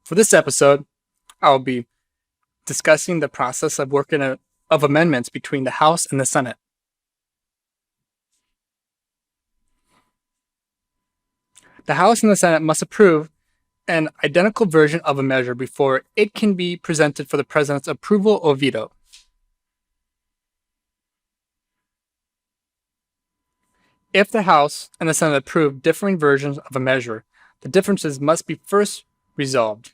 For this episode, I'll be discussing the process of amendments between the House and the Senate. The House and the Senate must approve an identical version of a measure before it can be presented for the President's approval or veto. If the House and the Senate approve differing versions of a measure, the differences must be first resolved.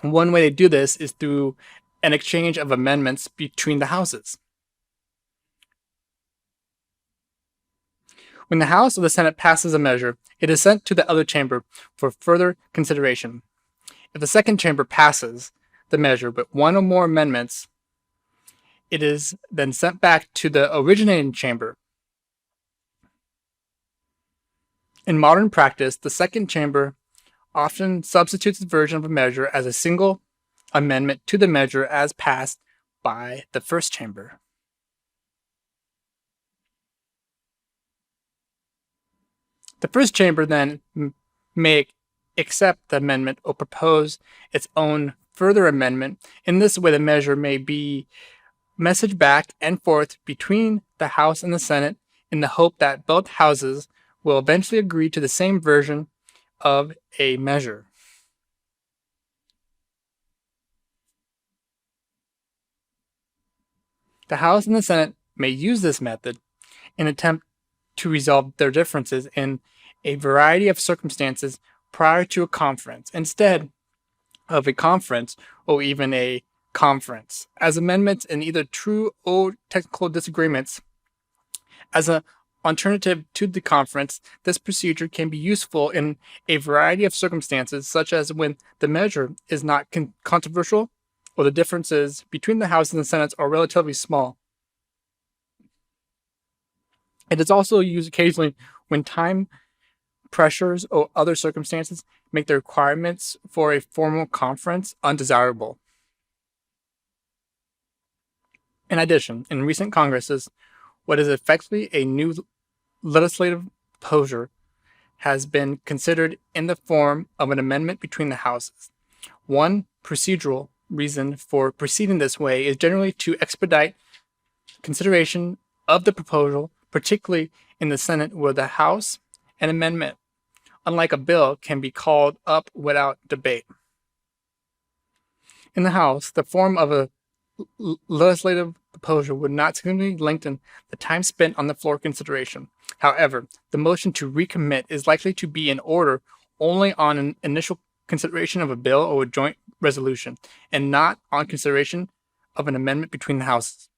One way to do this is through an exchange of amendments between the houses. When the House or the Senate passes a measure, it is sent to the other chamber for further consideration. If the second chamber passes the measure with one or more amendments, it is then sent back to the originating chamber. In modern practice, the second chamber often substitutes its version of a measure as a single amendment to the measure as passed by the first chamber. The first chamber then may accept the amendment or propose its own further amendment. In this way, the measure may be messaged back and forth between the House and the Senate in the hope that both houses will eventually agree to the same version of a measure. The House and the Senate may use this method in an attempt to resolve their differences in a variety of circumstances prior to a conference, instead of a conference or even a conference, as amendments in either true or technical disagreements. As an alternative to the conference, this procedure can be useful in a variety of circumstances, such as when the measure is not controversial or the differences between the House and the Senate are relatively small. It is also used occasionally when time pressures or other circumstances make the requirements for a formal conference undesirable. In addition, in recent Congresses, what is effectively a new legislative proposal has been considered in the form of an amendment between the houses. One procedural reason for proceeding this way is generally to expedite consideration of the proposal, particularly in the Senate, where the House an amendment, unlike a bill, can be called up without debate. In the House, the form of a legislative proposal would not significantly lengthen the time spent on the floor consideration. However, the motion to recommit is likely to be in order only on an initial consideration of a bill or a joint resolution, and not on consideration of an amendment between the houses.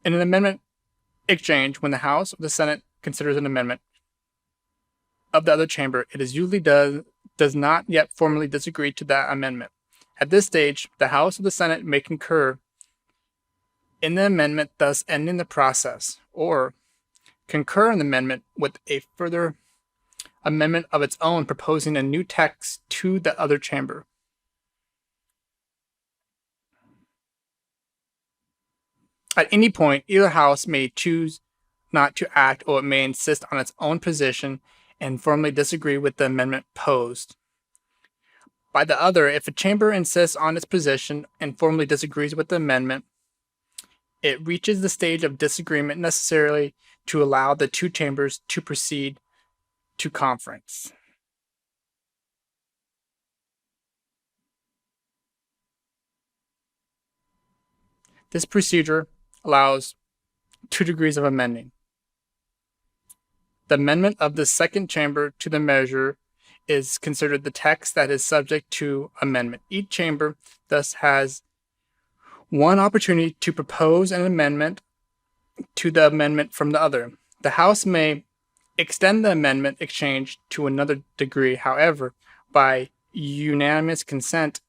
In an amendment exchange, when the House or the Senate considers an amendment of the other chamber, it is usually does not yet formally disagree to that amendment. At this stage, the House or the Senate may concur in the amendment, thus ending the process, or concur in the amendment with a further amendment of its own, proposing a new text to the other chamber. At any point, either house may choose not to act, or it may insist on its own position and formally disagree with the amendment posed by the other. If a chamber insists on its position and formally disagrees with the amendment, it reaches the stage of disagreement necessarily to allow the two chambers to proceed to conference. This procedure allows 2 degrees of amending. The amendment of the second chamber to the measure is considered the text that is subject to amendment. Each chamber thus has one opportunity to propose an amendment to the amendment from the other. The House may extend the amendment exchange to another degree. However, by unanimous consent,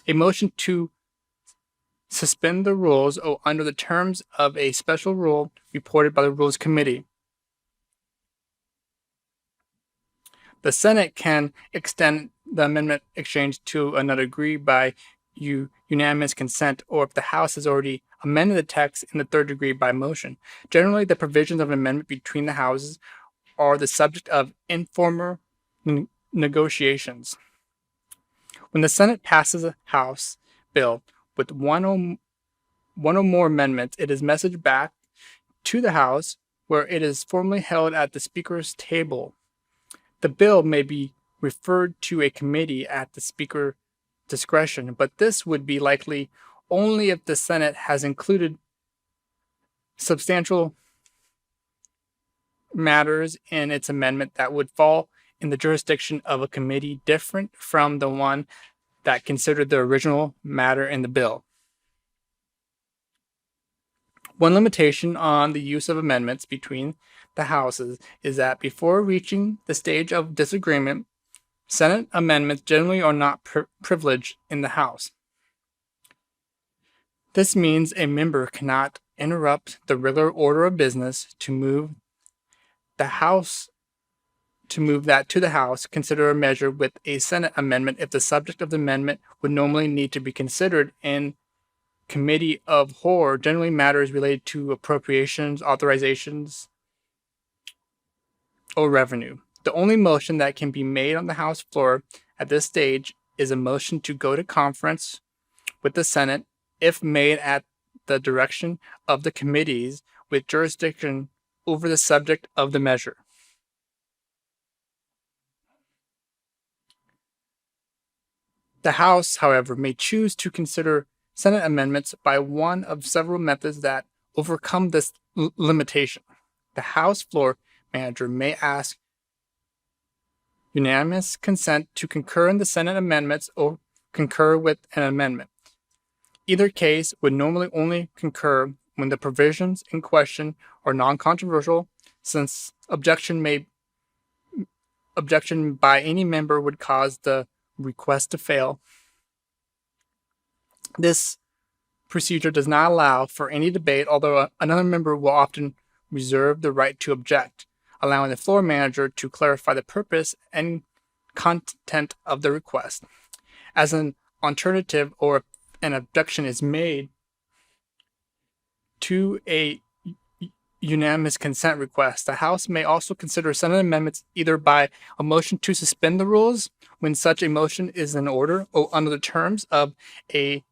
a motion to suspend the rules or under the terms of a special rule reported by the Rules Committee. The Senate can extend the amendment exchange to another degree by unanimous consent, or if the House has already amended the text in the third degree by motion. Generally, the provisions of an amendment between the houses are the subject of informal negotiations. When the Senate passes a House bill with one or more amendments, it is messaged back to the House, where it is formally held at the Speaker's table. The bill may be referred to a committee at the Speaker's discretion, but this would be likely only if the Senate has included substantial matters in its amendment that would fall in the jurisdiction of a committee different from the one that considered the original matter in the bill. One limitation on the use of amendments between the houses is that before reaching the stage of disagreement, Senate amendments generally are not privileged in the House. This means a member cannot interrupt the regular order of business to move that to the House, consider a measure with a Senate amendment if the subject of the amendment would normally need to be considered in committee of whole, generally matters related to appropriations, authorizations, or revenue. The only motion that can be made on the House floor at this stage is a motion to go to conference with the Senate if made at the direction of the committees with jurisdiction over the subject of the measure. The House, however, may choose to consider Senate amendments by one of several methods that overcome this limitation. The House floor manager may ask unanimous consent to concur in the Senate amendments or concur with an amendment. Either case would normally only concur when the provisions in question are non-controversial, since objection by any member would cause the request to fail. This procedure does not allow for any debate, although another member will often reserve the right to object, allowing the floor manager to clarify the purpose and content of the request. As an alternative, or an objection is made to a unanimous consent request, the House may also consider Senate amendments either by a motion to suspend the rules when such a motion is in order or under the terms of a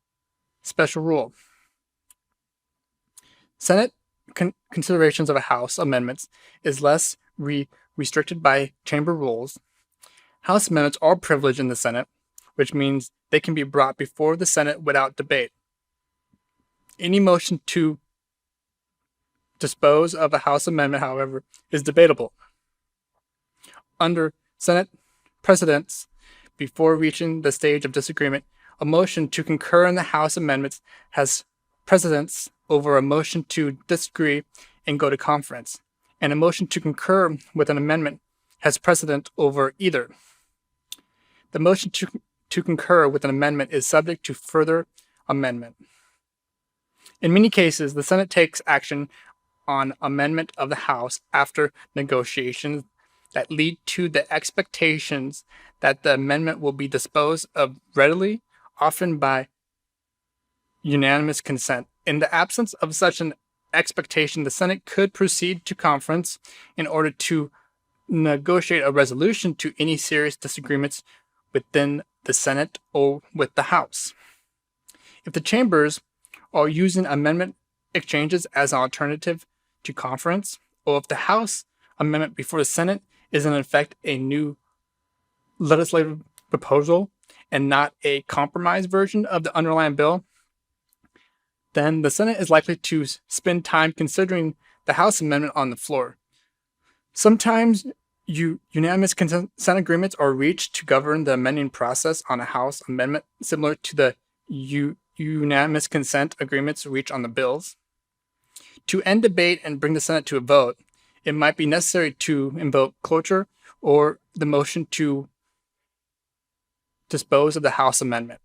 special rule. Senate considerations of a House amendments is less restricted by chamber rules. House amendments are privileged in the Senate, which means they can be brought before the Senate without debate. Any motion to dispose of a House amendment, however, is debatable. Under Senate precedents, before reaching the stage of disagreement, a motion to concur in the House amendments has precedence over a motion to disagree and go to conference, and a motion to concur with an amendment has precedent over either. The motion to concur with an amendment is subject to further amendment. In many cases, the Senate takes action on amendment of the House after negotiations that lead to the expectations that the amendment will be disposed of readily, often by unanimous consent. In the absence of such an expectation, the Senate could proceed to conference in order to negotiate a resolution to any serious disagreements within the Senate or with the House. If the chambers are using amendment exchanges as an alternative to conference, or if the House amendment before the Senate is in effect a new legislative proposal and not a compromise version of the underlying bill, then the Senate is likely to spend time considering the House amendment on the floor. Sometimes unanimous consent agreements are reached to govern the amending process on a House amendment, similar to the unanimous consent agreements reached on the bills. To end debate and bring the Senate to a vote, it might be necessary to invoke cloture or the motion to dispose of the House amendment.